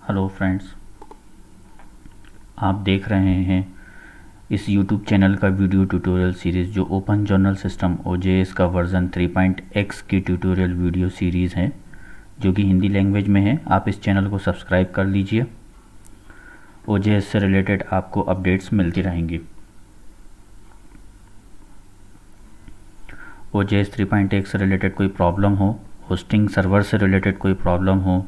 Hello friends, आप देख रहे हैं इस YouTube चैनल का वीडियो ट्यूटोरियल सीरीज़ जो ओपन जर्नल सिस्टम OJS का वर्ज़न 3.x की ट्यूटोरियल वीडियो सीरीज़ है जो कि हिंदी लैंग्वेज में है। आप इस चैनल को सब्सक्राइब कर लीजिए। OJS से रिलेटेड आपको अपडेट्स मिलती रहेंगी। OJS 3.x से रिलेटेड कोई प्रॉब्लम हो, होस्टिंग सर्वर से रिलेटेड कोई प्रॉब्लम हो,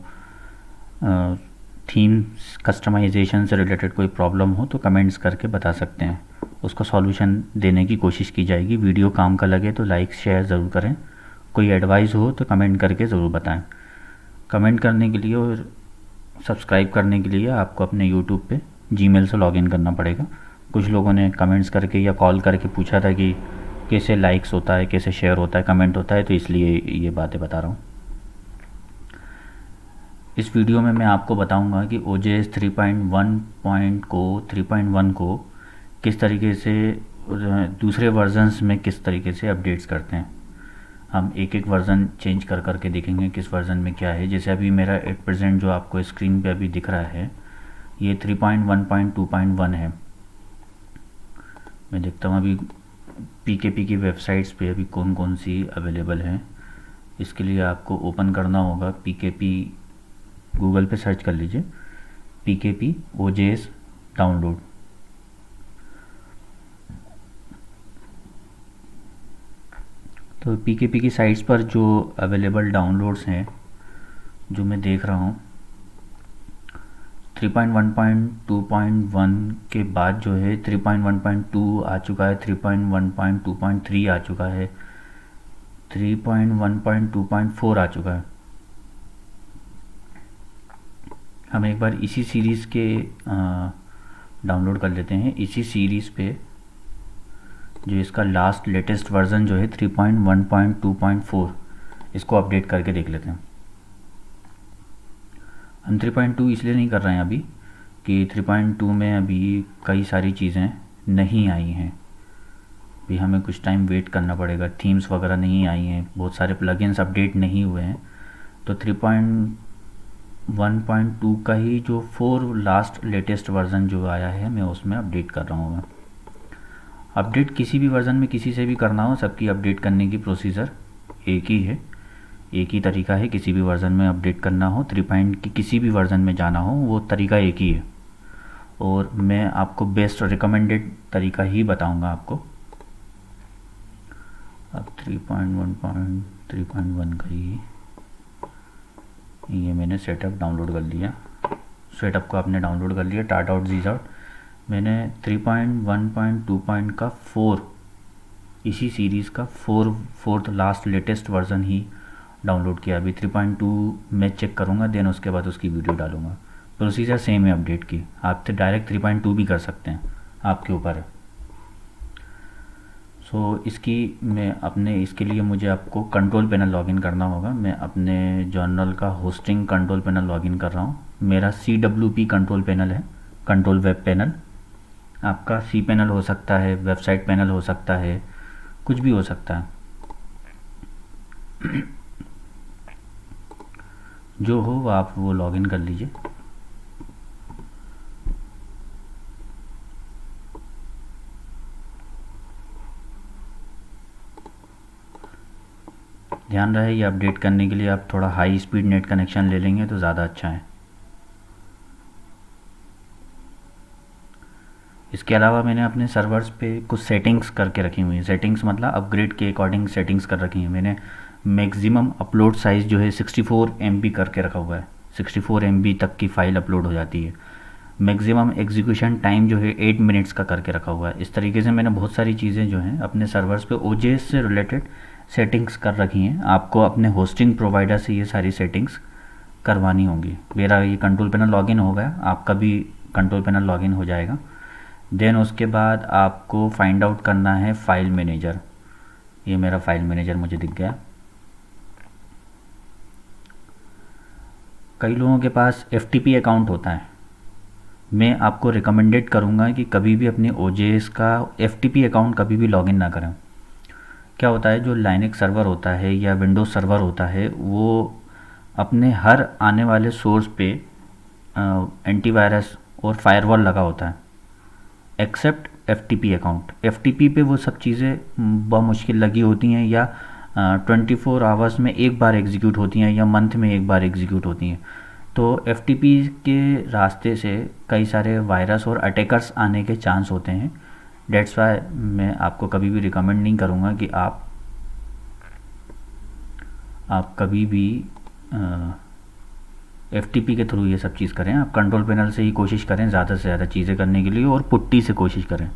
थीम्स कस्टमाइजेशन से रिलेटेड कोई प्रॉब्लम हो तो कमेंट्स करके बता सकते हैं। उसका सॉल्यूशन देने की कोशिश की जाएगी। वीडियो काम का लगे तो लाइक शेयर ज़रूर करें। कोई एडवाइस हो तो कमेंट करके ज़रूर बताएं। कमेंट करने के लिए और सब्सक्राइब करने के लिए आपको अपने यूट्यूब पे जीमेल से लॉगिन करना पड़ेगा। कुछ लोगों ने कमेंट्स करके या कॉल करके पूछा था कि कैसे लाइक्स होता है, कैसे शेयर होता है, कमेंट होता है, तो इसलिए ये बातें बता रहा हूँ। इस वीडियो में मैं आपको बताऊंगा कि OJS 3.1 को किस तरीके से दूसरे वर्जन्स में किस तरीके से अपडेट्स करते हैं। हम एक एक वर्ज़न चेंज कर करके देखेंगे किस वर्ज़न में क्या है। जैसे अभी मेरा एट प्रेजेंट जो आपको स्क्रीन पे अभी दिख रहा है ये 3.1.2.1 है। मैं देखता हूँ अभी PKP की वेबसाइट्स पे अभी कौन कौन सी अवेलेबल हैं। इसके लिए आपको ओपन करना होगा PKP, गूगल पे सर्च कर लीजिए PKP OJS डाउनलोड। तो PKP की साइट्स पर जो अवेलेबल डाउनलोड्स हैं जो मैं देख रहा हूँ 3.1.2.1 के बाद जो है 3.1.2 आ चुका है, 3.1.2.3 आ चुका है, 3.1.2.4 आ चुका है। हम एक बार इसी सीरीज़ के डाउनलोड कर लेते हैं। इसी सीरीज़ पे जो इसका लास्ट लेटेस्ट वर्ज़न जो है 3.1.2.4 इसको अपडेट करके देख लेते हैं। हम 3.2 इसलिए नहीं कर रहे हैं अभी कि 3.2 में अभी कई सारी चीज़ें नहीं आई हैं। अभी हमें कुछ टाइम वेट करना पड़ेगा। थीम्स वगैरह नहीं आई हैं, बहुत सारे प्लगइन्स अपडेट नहीं हुए हैं। तो 3.1.2 का ही जो 4 लास्ट लेटेस्ट वर्ज़न जो आया है मैं उसमें अपडेट कर रहा हूँ। अपडेट किसी भी वर्ज़न में किसी से भी करना हो, सबकी अपडेट करने की प्रोसीजर एक ही है, एक ही तरीका है। किसी भी वर्ज़न में अपडेट करना हो, 3 की किसी भी वर्ज़न में जाना हो, वो तरीका एक ही है। और मैं आपको बेस्ट रिकमेंडेड तरीका ही बताऊंगा आपको। अब 3.1 का ही ये मैंने सेटअप डाउनलोड कर लिया। सेटअप को आपने डाउनलोड कर लिया tar.gz। मैंने 3.1.2 का 4 इसी सीरीज़ का फोर्थ लास्ट लेटेस्ट वर्ज़न ही डाउनलोड किया। अभी 3.2 में चेक करूँगा, देन उसके बाद उसकी वीडियो डालूँगा। प्रोसीजर सेम है अपडेट की। आप तो डायरेक्ट 3.2 भी कर सकते हैं, आपके ऊपर है। इसकी मैं अपने इसके लिए मुझे आपको कंट्रोल पैनल लॉगिन करना होगा। मैं अपने जर्नल का होस्टिंग कंट्रोल पैनल लॉगिन कर रहा हूँ। मेरा CWP कंट्रोल पैनल है, कंट्रोल वेब पैनल। आपका C पैनल हो सकता है, वेबसाइट पैनल हो सकता है, कुछ भी हो सकता है। जो हो आप वो लॉगिन कर लीजिए। ध्यान रहे ये अपडेट करने के लिए आप थोड़ा हाई स्पीड नेट कनेक्शन ले लेंगे तो ज़्यादा अच्छा है। इसके अलावा मैंने अपने सर्वर्स पे कुछ सेटिंग्स करके रखी हुई हैं। सेटिंग्स मतलब अपग्रेड के अकॉर्डिंग सेटिंग्स कर रखी हैं मैंने। मैक्सिमम अपलोड साइज़ जो है 64 MB करके रखा हुआ है। 64 MB तक की फ़ाइल अपलोड हो जाती है। मैक्सिमम एग्जीक्यूशन टाइम जो है 8 मिनट्स का करके रखा हुआ है। इस तरीके से मैंने बहुत सारी चीज़ें जो हैं अपने सर्वर्स पे OJS से रिलेटेड सेटिंग्स कर रखी हैं। आपको अपने होस्टिंग प्रोवाइडर से ये सारी सेटिंग्स करवानी होंगी। मेरा ये कंट्रोल पैनल लॉगिन हो गया, आपका भी कंट्रोल पैनल लॉगिन हो जाएगा। देन उसके बाद आपको फाइंड आउट करना है फाइल मैनेजर। ये मेरा फाइल मैनेजर मुझे दिख गया। कई लोगों के पास FTP अकाउंट होता है। मैं आपको रिकमेंडेड करूँगा कि कभी भी अपने OJS का FTP अकाउंट कभी भी लॉगिन ना करें। क्या होता है, जो लाइनक्स सर्वर होता है या विंडोज़ सर्वर होता है वो अपने हर आने वाले सोर्स पे एंटीवायरस और फायरवॉल लगा होता है, एक्सेप्ट FTP अकाउंट। FTP पे वो सब चीज़ें बहुत मुश्किल लगी होती हैं, या 24 आवर्स में एक बार एग्जीक्यूट होती हैं, या मंथ में एक बार एग्जीक्यूट होती हैं। तो FTP के रास्ते से कई सारे वायरस और अटैकर्स आने के चांस होते हैं। डेट्स वाई मैं आपको कभी भी रिकमेंड नहीं करूँगा कि आप कभी भी FTP के थ्रू ये सब चीज़ करें। आप कंट्रोल पैनल से ही कोशिश करें ज़्यादा से ज़्यादा चीज़ें करने के लिए, और पुट्टी से कोशिश करें।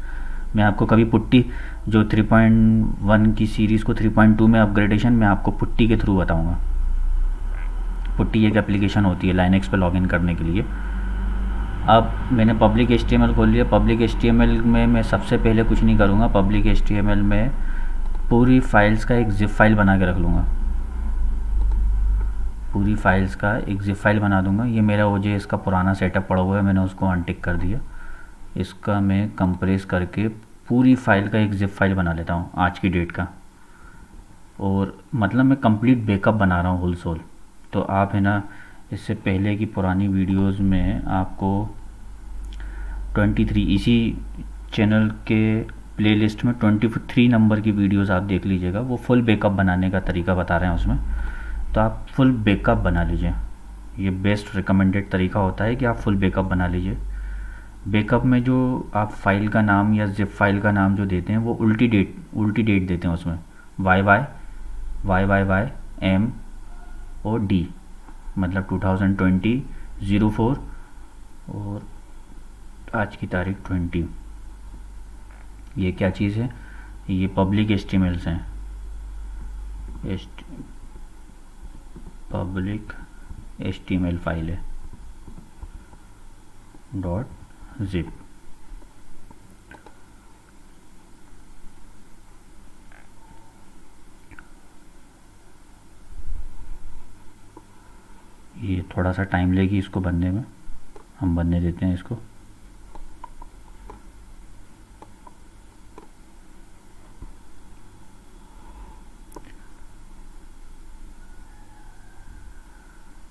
मैं आपको कभी पुट्टी जो 3.1 की सीरीज़ को 3.2 में अपग्रेडेशन मैं आपको पुट्टी के थ्रू बताऊंगा। पुट्टी एक एप्लीकेशन होती है लाइनक्स पे लॉगिन करने के लिए। अब मैंने पब्लिक HTML खोल लिया। पब्लिक HTML में मैं सबसे पहले कुछ नहीं करूँगा। पब्लिक HTML में पूरी फाइल्स का एक जिप फाइल बना के रख लूँगा। पूरी फाइल्स का एक जिप फाइल बना दूंगा। ये मेरा OJS का पुराना सेटअप पड़ा हुआ है, मैंने उसको अनटिक कर दिया। इसका मैं कंप्रेस करके पूरी फाइल का एक जिप फाइल बना लेता हूँ आज की डेट का, और मतलब मैं कंप्लीट बैकअप बना रहा हूँ होल सोल। तो आप है ना, इससे पहले की पुरानी वीडियोस में आपको 23 इसी चैनल के प्लेलिस्ट में 23 नंबर की वीडियोस आप देख लीजिएगा। वो फुल बैकअप बनाने का तरीका बता रहे हैं उसमें। तो आप फुल बैकअप बना लीजिए। ये बेस्ट रिकमेंडेड तरीका होता है कि आप फुल बैकअप बना लीजिए। बैकअप में जो आप फाइल का नाम या जिप फाइल का नाम जो देते हैं वो उल्टी डेट देते हैं उसमें, YY M और D, मतलब 2020 04 और आज की तारीख 20। ये क्या चीज़ है? ये पब्लिक HTMLs हैं, पब्लिक HTML फाइल है .zip। ये थोड़ा सा टाइम लेगी इसको बनने में, हम बनने देते हैं इसको।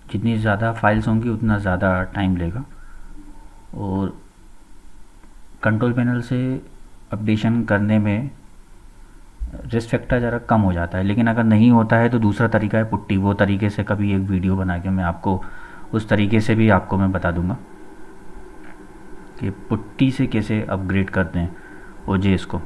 जितनी ज़्यादा फाइल्स होंगी उतना ज़्यादा टाइम लेगा, और कंट्रोल पैनल से अपडेशन करने में रिस्क फैक्टर ज़रा कम हो जाता है। लेकिन अगर नहीं होता है तो दूसरा तरीका है पुट्टी। वो तरीके से कभी एक वीडियो बना के मैं आपको उस तरीके से भी आपको मैं बता दूंगा कि पुट्टी से कैसे अपग्रेड करते हैं OJS को।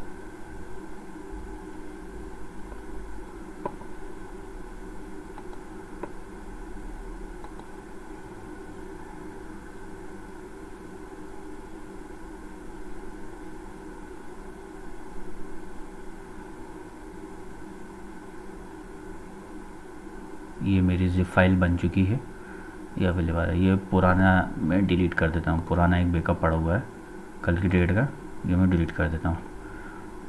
ये मेरी जिप फाइल बन चुकी है, ये अवेलेबल है। ये पुराना मैं डिलीट कर देता हूँ, पुराना एक बैकअप पड़ा हुआ है कल की डेट का, ये मैं डिलीट कर देता हूँ।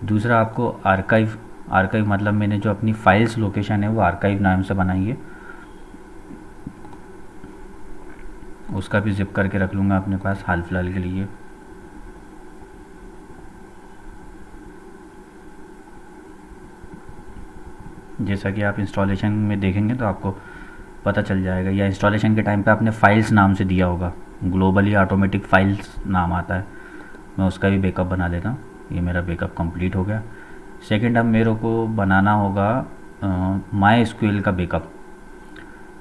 दूसरा आपको आर्काइव मतलब मैंने जो अपनी फाइल्स लोकेशन है वो आर्काइव नाम से बनाई है, उसका भी जिप करके रख लूँगा अपने पास हाल फिलहाल के लिए। जैसा कि आप इंस्टॉलेशन में देखेंगे तो आपको पता चल जाएगा, या इंस्टॉलेशन के टाइम पे आपने फाइल्स नाम से दिया होगा, ग्लोबली ऑटोमेटिक फाइल्स नाम आता है। मैं उसका भी बैकअप बना लेता हूँ। ये मेरा बैकअप कंप्लीट हो गया। सेकंड अब मेरे को बनाना होगा MySQL का बैकअप।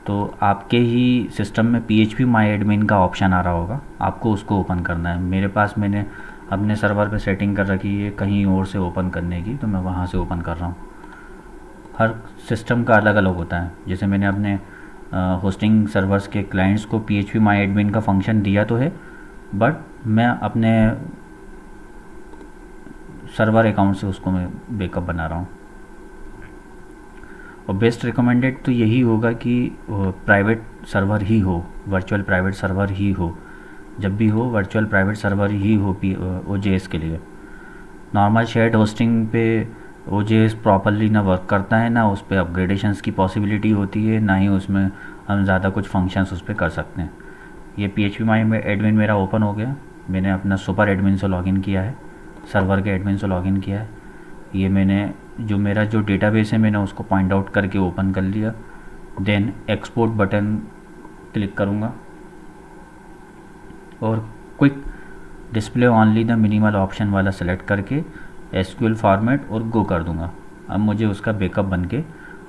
तो आपके ही सिस्टम में PHP MyAdmin का ऑप्शन आ रहा होगा, आपको उसको ओपन करना है। मेरे पास मैंने अपने सर्वर पे सेटिंग कर रखी है कहीं और से ओपन करने की, तो मैं वहाँ से ओपन कर रहा हूँ। हर सिस्टम का अलग अलग होता है। जैसे मैंने अपने होस्टिंग सर्वर्स के क्लाइंट्स को PHP MyAdmin का फंक्शन दिया तो है, बट मैं अपने सर्वर अकाउंट से उसको मैं बैकअप बना रहा हूँ। और बेस्ट रिकमेंडेड तो यही होगा कि प्राइवेट सर्वर ही हो, वर्चुअल प्राइवेट सर्वर ही हो, जब भी हो वर्चुअल प्राइवेट सर्वर ही हो OJS के लिए। नॉर्मल शेयर्ड होस्टिंग पे OJS प्रॉपरली ना वर्क करता है, ना उस पर अपग्रेडेशंस की पॉसिबिलिटी होती है, ना ही उसमें हम ज़्यादा कुछ फंक्शंस उस पर कर सकते हैं। ये PHP MyAdmin मेरा ओपन हो गया। मैंने अपना सुपर एडमिन से लॉगिन किया है, सर्वर के एडमिन से लॉगिन किया है। ये मैंने जो मेरा जो डेटाबेस है मैंने उसको पॉइंट आउट करके ओपन कर लिया। देन एक्सपोर्ट बटन क्लिक करूँगा। और quick display only the minimal option वाला सेलेक्ट करके एसक्यूएल फॉर्मेट और गो कर दूंगा। अब मुझे उसका बैकअप बन के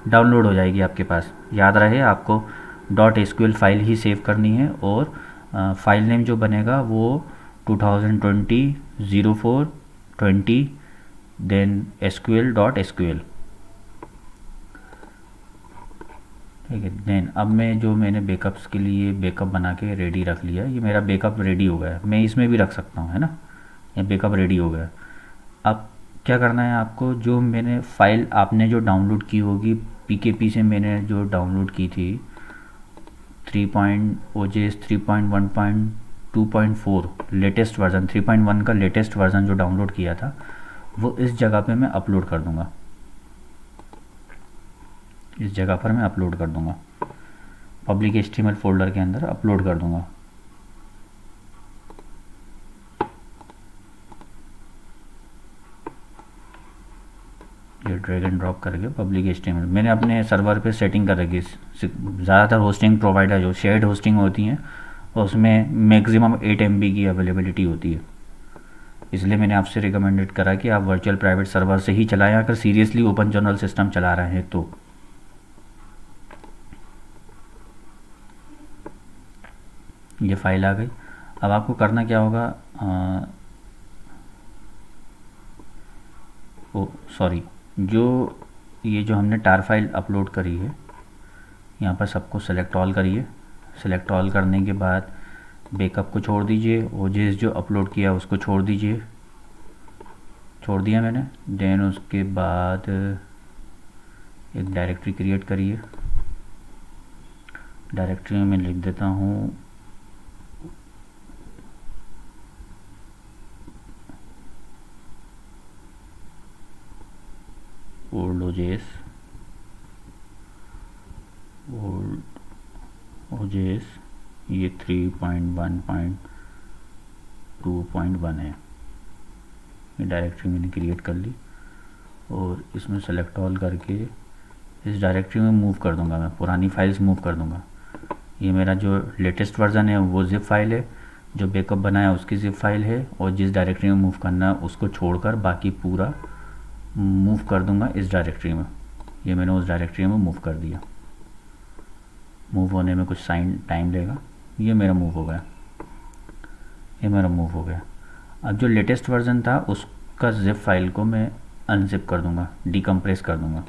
डाउनलोड हो जाएगी आपके पास। याद रहे आपको .sql फाइल ही सेव करनी है और फाइल नेम जो बनेगा वो 2020/04/20 देन sql.sql। ठीक है। देन अब मैं जो मैंने बैकअप्स के लिए बैकअप बना के रेडी रख लिया, ये मेरा बैकअप रेडी हो गया है। मैं इसमें भी रख सकता हूँ, है ना। ये बैकअप रेडी हो गया। अब क्या करना है आपको, जो मैंने फ़ाइल आपने जो डाउनलोड की होगी पीकेपी से, मैंने जो डाउनलोड की थी 3.OJS 3.1.2.4 लेटेस्ट वर्ज़न, 3.1 का लेटेस्ट वर्ज़न जो डाउनलोड किया था वो इस जगह पे मैं अपलोड कर दूंगा। इस जगह पर मैं अपलोड कर दूंगा, पब्लिक HTML फोल्डर के अंदर अपलोड कर दूंगा। ये ड्रैग एंड ड्रॉप करके पब्लिक HTML मैंने अपने सर्वर पे सेटिंग कर रखी है। ज़्यादातर होस्टिंग प्रोवाइडर जो शेयर्ड होस्टिंग होती हैं उसमें मैक्सिमम 8 MB की अवेलेबिलिटी होती है, इसलिए मैंने आपसे रिकमेंडेड करा कि आप वर्चुअल प्राइवेट सर्वर से ही चलाएं अगर सीरियसली ओपन जनरल सिस्टम चला रहे हैं तो। ये फाइल आ गई। अब आपको करना क्या होगा, सॉरी, जो ये जो हमने टार फाइल अपलोड करी है यहाँ पर सबको सेलेक्ट ऑल करिए। सेलेक्ट ऑल करने के बाद बैकअप को छोड़ दीजिए, ओजेस जो अपलोड किया उसको छोड़ दीजिए, छोड़ दिया मैंने। देन उसके बाद एक डायरेक्टरी क्रिएट करिए। डायरेक्टरी में मैं लिख देता हूँ ओल्ड ओजेस, ये 3.1.2.1 है। ये डायरेक्टरी मैंने क्रिएट कर ली और इसमें सेलेक्ट ऑल करके इस डायरेक्टरी में मूव कर दूंगा। मैं पुरानी फाइल्स मूव कर दूंगा। ये मेरा जो लेटेस्ट वर्ज़न है वो ज़िप फाइल है, जो बैकअप बनाया उसकी ज़िप फाइल है, और जिस डायरेक्टरी में मूव करना है उसको छोड़कर बाकी पूरा मूव कर दूंगा इस डायरेक्टरी में। ये मैंने उस डायरेक्टरी में मूव कर दिया। मूव होने में कुछ टाइम लेगा। ये मेरा मूव हो गया, ये मेरा मूव हो गया। अब जो लेटेस्ट वर्ज़न था उसका ज़िप फाइल को मैं अनजिप कर दूंगा, डीकम्प्रेस कर दूंगा।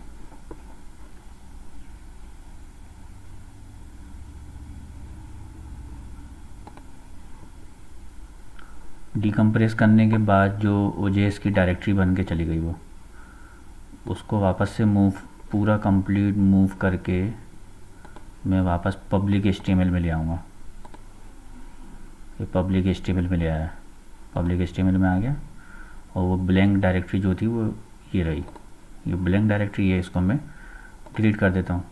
डीकम्प्रेस करने के बाद जो ओजेएस की डायरेक्टरी बन के चली गई वो, उसको वापस से मूव पूरा कंप्लीट मूव करके मैं वापस पब्लिक HTML में ले आऊँगा। ये पब्लिक HTML में ले आया, पब्लिक HTML में आ गया। और वो ब्लैंक डायरेक्टरी जो थी वो ये रही, ये ब्लैंक डायरेक्टरी है, इसको मैं डिलीट कर देता हूँ।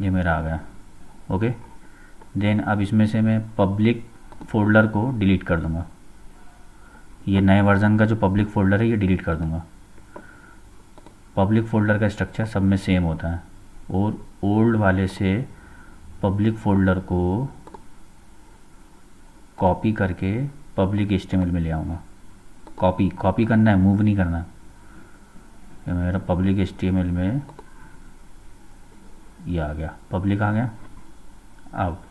ये मेरा आ गया। ओके। देन अब इसमें से मैं पब्लिक फ़ोल्डर को डिलीट कर दूँगा। ये नए वर्ज़न का जो पब्लिक फ़ोल्डर है ये डिलीट कर दूँगा। पब्लिक फ़ोल्डर का स्ट्रक्चर सब में सेम होता है, और ओल्ड वाले से पब्लिक फ़ोल्डर को कॉपी करके पब्लिक HTML में ले आऊँगा। कॉपी करना है, मूव नहीं करना। ये मेरा पब्लिक HTML में ये आ गया, पब्लिक आ गया। अब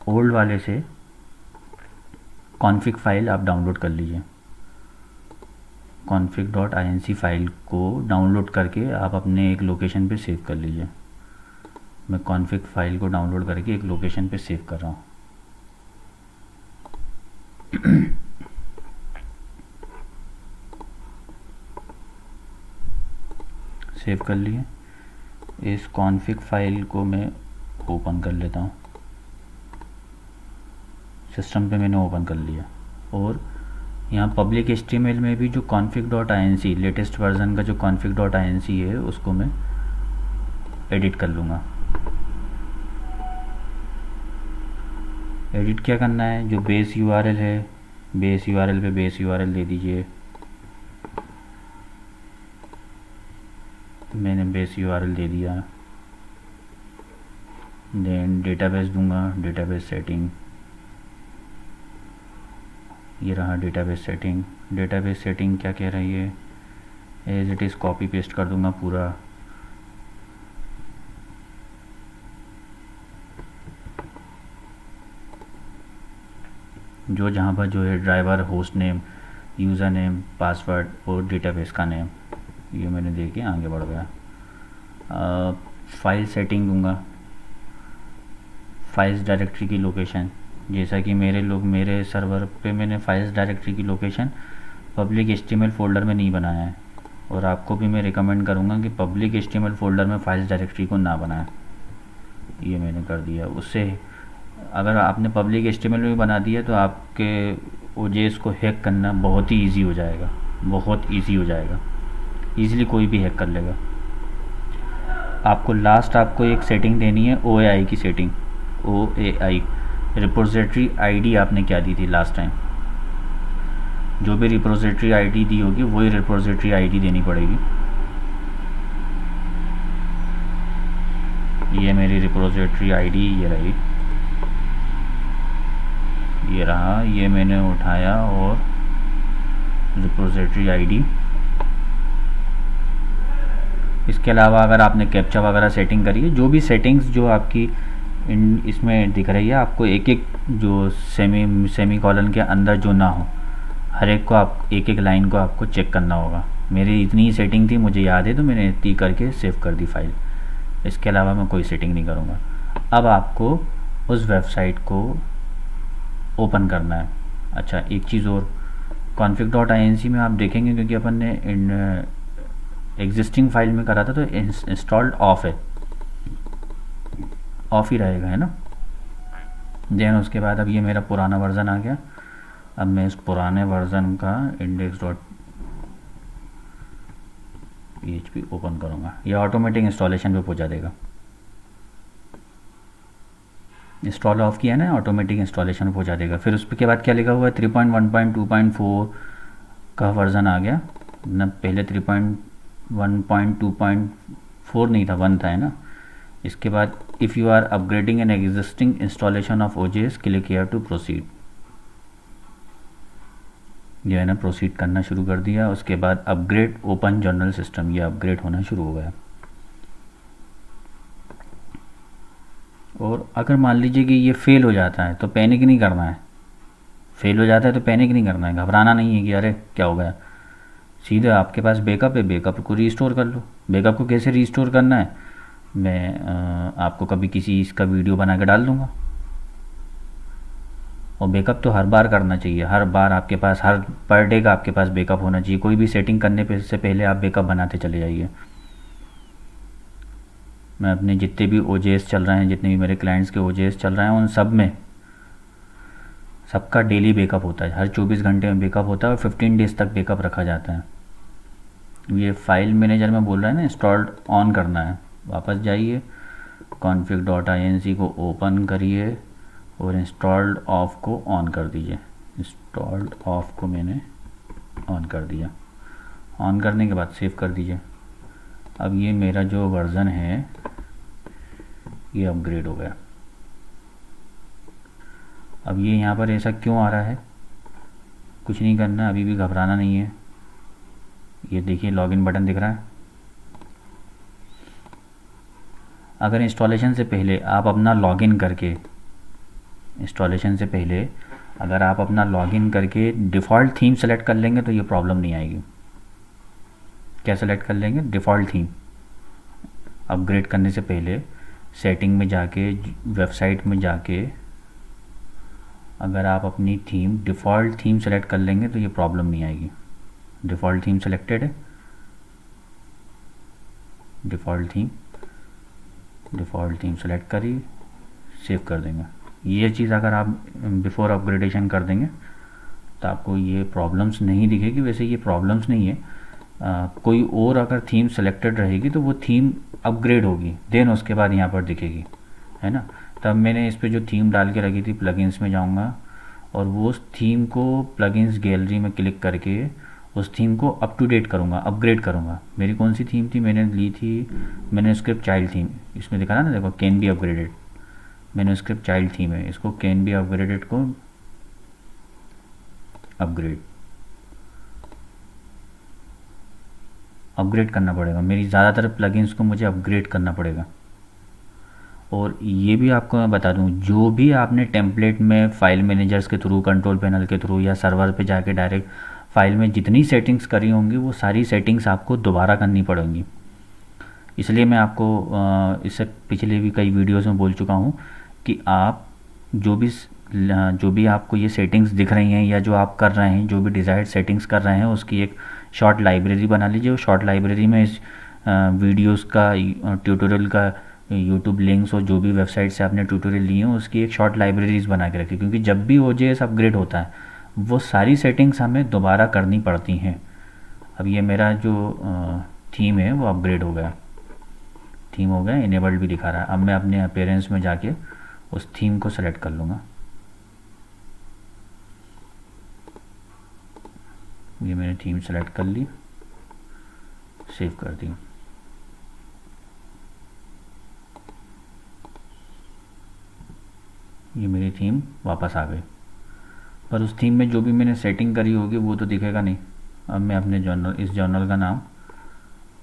ओल्ड वाले से कॉन्फ़िग फाइल आप डाउनलोड कर लीजिए। config.inc फाइल को डाउनलोड करके आप अपने एक लोकेशन पे सेव कर लीजिए। मैं कॉन्फ़िग फाइल को डाउनलोड करके एक लोकेशन पे सेव कर रहा हूँ। सेव कर लिए। इस कॉन्फ़िग फाइल को मैं ओपन कर लेता हूँ। सिस्टम पे मैंने ओपन कर लिया, और यहाँ पब्लिक HTML में भी जो config.inc लेटेस्ट वर्ज़न का जो config.inc है उसको मैं एडिट कर लूँगा। एडिट क्या करना है, जो बेस URL है, बेस URL पे बेस URL दे दीजिए। मैंने बेस URL दे दिया। देन डेटाबेस दूंगा, डेटाबेस सेटिंग, ये रहा डेटाबेस सेटिंग। डेटाबेस सेटिंग क्या कह रही है, as it is copy paste कर दूंगा पूरा। जो जहाँ पर जो है driver, host name, user name, password और डेटाबेस का नेम, ये मैंने दे के आगे बढ़ गया। फाइल सेटिंग दूंगा, फाइल्स डायरेक्टरी की लोकेशन, जैसा कि मेरे सर्वर पे मैंने फाइल्स डायरेक्टरी की लोकेशन पब्लिक HTML फ़ोल्डर में नहीं बनाया है, और आपको भी मैं रिकमेंड करूँगा कि पब्लिक HTML फ़ोल्डर में फाइल्स डायरेक्टरी को ना बनाएं। ये मैंने कर दिया। उससे अगर आपने पब्लिक HTML में बना दिया तो आपके OJS को हैक करना बहुत ही ईजी हो जाएगा, बहुत ईजी हो जाएगा, ईज़िली कोई भी हैक कर लेगा। आपको एक सेटिंग देनी है, OAI की सेटिंग, OAI रिपोजिटरी आईडी आपने क्या दी थी लास्ट टाइम, जो भी रिपोजिटरी आईडी दी होगी वही रिपोजिटरी आईडी देनी पड़ेगी। ये मेरी रिपोजिटरी आईडी ये रही, ये रहा, ये मैंने उठाया और रिपोजिटरी आईडी। इसके अलावा अगर आपने कैप्चा वगैरह सेटिंग करी है, जो भी सेटिंग्स जो आपकी इसमें दिख रही है, आपको एक एक जो सेमी कॉलन के अंदर जो ना हो, हर एक को आप एक एक लाइन को आपको चेक करना होगा। मेरी इतनी ही सेटिंग थी, मुझे याद है, तो मैंने इतनी करके सेव कर दी फाइल। इसके अलावा मैं कोई सेटिंग नहीं करूँगा। अब आपको उस वेबसाइट को ओपन करना है। अच्छा, एक चीज़ और, config.inc में आप देखेंगे, क्योंकि अपन ने एग्जिस्टिंग फाइल में करा था तो इंस्टॉल्ड ऑफ है, ऑफ ही रहेगा, है ना। देन उसके बाद अब ये मेरा पुराना वर्ज़न आ गया। अब मैं इस पुराने वर्ज़न का index.php ओपन करूँगा, ये ऑटोमेटिक इंस्टॉलेशन पे पहुँचा देगा। इंस्टॉल ऑफ किया ना, ऑटोमेटिक इंस्टॉलेशन पहुँचा देगा। फिर उसके बाद क्या लिखा हुआ है, 3.1.2.4 का वर्ज़न आ गया ना। पहले 3.1.2.4 नहीं था, 1 था, है ना। इसके बाद if you are upgrading an existing installation of OJS click here to proceed, ये है ना, प्रोसीड करना शुरू कर दिया। उसके बाद अपग्रेड ओपन जनरल सिस्टम, ये अपग्रेड होना शुरू हो गया। और अगर मान लीजिए कि ये फेल हो जाता है तो पैनिक नहीं करना है। फेल हो जाता है तो पैनिक नहीं करना है, घबराना नहीं है कि अरे क्या हो गया। सीधे आपके पास बैकअप है, बैकअप को रीस्टोर कर लो। बैकअप को कैसे रीस्टोर करना है, मैं आपको कभी किसी इसका वीडियो बना के डाल दूँगा। और बैकअप तो हर बार करना चाहिए, हर बार आपके पास, हर पर डे का आपके पास बैकअप होना चाहिए। कोई भी सेटिंग करने से पहले आप बैकअप बनाते चले जाइए। मैं अपने जितने भी OJS चल रहे हैं, जितने भी मेरे क्लाइंट्स के OJS चल रहे हैं, उन सब में सबका डेली बैकअप होता है, हर 24 घंटे में बैकअप होता है और 15 डेज़ तक बैकअप रखा जाता है। ये फाइल मैनेजर में बोल रहा है ना, इंस्टॉल्ड ऑन करना है। वापस जाइए, config.inc को ओपन करिए और इंस्टॉल्ड ऑफ को ऑन कर दीजिए। इंस्टॉल्ड ऑफ को मैंने ऑन कर दिया। ऑन करने के बाद सेव कर दीजिए। अब ये मेरा जो वर्ज़न है ये अपग्रेड हो गया। अब ये यहाँ पर ऐसा क्यों आ रहा है, कुछ नहीं करना, अभी भी घबराना नहीं है। ये देखिए लॉगिन बटन दिख रहा है। अगर इंस्टॉलेशन से पहले आप अपना लॉगिन करके, इंस्टॉलेशन से पहले अगर आप अपना लॉगिन करके डिफ़ॉल्ट थीम सेलेक्ट कर लेंगे तो ये प्रॉब्लम नहीं आएगी। क्या सेलेक्ट कर लेंगे, डिफ़ॉल्ट थीम। अपग्रेड करने से पहले सेटिंग में जाके, वेबसाइट में जाके अगर आप अपनी थीम, डिफ़ॉल्ट थीम सेलेक्ट कर लेंगे तो ये प्रॉब्लम नहीं आएगी। डिफ़ॉल्ट थीम सेलेक्टेड है, डिफ़ॉल्ट थीम सेलेक्ट करिए, सेव कर देंगे। ये चीज़ अगर आप बिफ़ोर अपग्रेडेशन कर देंगे तो आपको ये प्रॉब्लम्स नहीं दिखेगी। वैसे ये प्रॉब्लम्स नहीं है, कोई और अगर थीम सेलेक्टेड रहेगी तो वो थीम अपग्रेड होगी, देन उसके बाद यहाँ पर दिखेगी, है ना। तब मैंने इस पे जो थीम डाल के रखी थी, प्लगइन्स में जाऊँगा और वो उस थीम को प्लगइन्स गैलरी में क्लिक करके उस थीम को अप टू डेट करूँगा, अपग्रेड करूँगा। मेरी कौन सी थीम थी, मैंने ली थी, मैंने स्क्रिप्ट चाइल्ड थीम, इसमें दिखा ना, देखो can be upgraded, manuscript child theme है, इसको कैन बी अपग्रेडेड को अपग्रेड करना पड़ेगा। मेरी ज़्यादातर प्लगइन्स को मुझे अपग्रेड करना पड़ेगा। और ये भी आपको मैं बता दूं, जो भी आपने टेम्पलेट में फाइल मैनेजर्स के थ्रू, कंट्रोल पैनल के थ्रू या सर्वर पे जाके डायरेक्ट फाइल में जितनी सेटिंग्स करी होंगी वो सारी सेटिंग्स आपको दोबारा करनी पड़ेंगी। इसलिए मैं आपको इससे पिछले भी कई वीडियोस में बोल चुका हूँ कि आप जो भी आपको ये सेटिंग्स दिख रही हैं या जो आप कर रहे हैं, जो भी डिज़ायर्ड सेटिंग्स कर रहे हैं, उसकी एक शॉर्ट लाइब्रेरी बना लीजिए। और शॉर्ट लाइब्रेरी में इस वीडियोस का, ट्यूटोरियल का यूट्यूब लिंक्स और जो भी वेबसाइट से आपने ट्यूटोरियल लिए हैं उसकी एक शॉर्ट लाइब्रेरीज बना के रखिए, क्योंकि जब भी OJS अपग्रेड होता है वो सारी सेटिंग्स हमें दोबारा करनी पड़ती हैं। अब ये मेरा जो थीम है वो अपग्रेड हो गया, थीम हो गया, इनेबल्ड भी दिखा रहा है। अब मैं अपने अपीयरेंस में जाके उस थीम को सेलेक्ट कर लूँगा। ये मैंने थीम सेलेक्ट कर ली, सेव कर दी। ये मेरी थीम वापस आ गई, पर उस थीम में जो भी मैंने सेटिंग करी होगी वो तो दिखेगा नहीं। अब मैं अपने जर्नल, इस जर्नल का नाम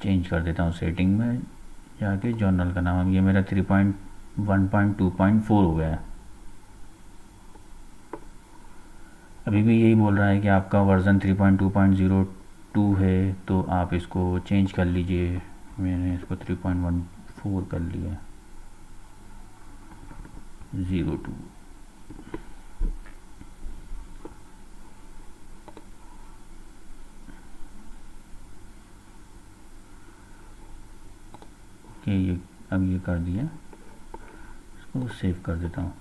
चेंज कर देता हूँ, सेटिंग में जाके जर्नल का नाम। अब ये मेरा 3.1.2.4 हो गया है। अभी भी यही बोल रहा है कि आपका वर्ज़न 3.2.02 है, तो आप इसको चेंज कर लीजिए। मैंने इसको 3.14 कर लिया, 02। ये अब ये कर दिया, इसको सेव कर देता हूँ।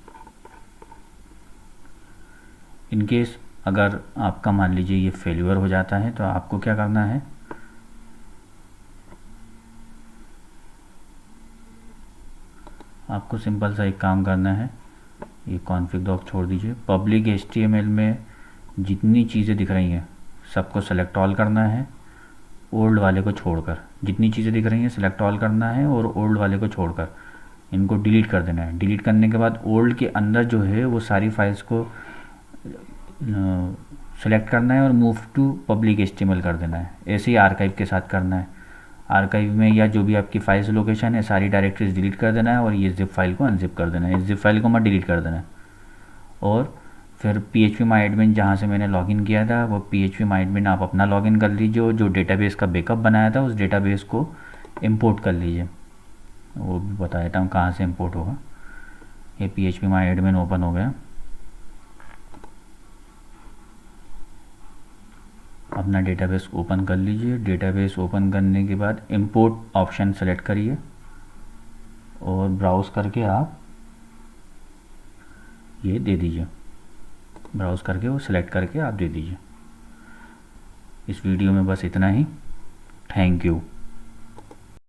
इनकेस अगर आपका मान लीजिए ये फेल्यूर हो जाता है तो आपको क्या करना है, आपको सिंपल सा एक काम करना है, ये कॉन्फ़िग डॉक छोड़ दीजिए। पब्लिक HTML में जितनी चीज़ें दिख रही हैं सबको सेलेक्ट ऑल करना है, ओल्ड वाले को छोड़कर। जितनी चीज़ें दिख रही हैं सेलेक्ट ऑल करना है और ओल्ड वाले को छोड़कर इनको डिलीट कर देना है। डिलीट करने के बाद ओल्ड के अंदर जो है वो सारी फाइल्स को सेलेक्ट करना है और मूव टू पब्लिक HTML कर देना है। ऐसे ही आर्काइव के साथ करना है। आर्काइव में या जो भी आपकी फाइल्स लोकेशन है सारी डायरेक्टरीज डिलीट कर देना है और ये जिप फाइल को अनजिप कर देना है। इस जिप फाइल को मत डिलीट कर देना है। और फिर phpMyAdmin जहाँ से मैंने लॉगिन किया था वो phpMyAdmin आप अपना लॉगिन कर लीजिए और जो डेटाबेस का बैकअप बनाया था उस डेटाबेस को इंपोर्ट कर लीजिए। वो भी बता देता हूँ कहाँ से इंपोर्ट होगा। ये phpMyAdmin ओपन हो गया। अपना डेटाबेस ओपन कर लीजिए। डेटाबेस ओपन करने के बाद इंपोर्ट ऑप्शन सेलेक्ट करिए और ब्राउज़ करके आप ये दे दीजिए। ब्राउज़ करके वो सिलेक्ट करके आप दे दीजिए। इस वीडियो में बस इतना ही। Thank you.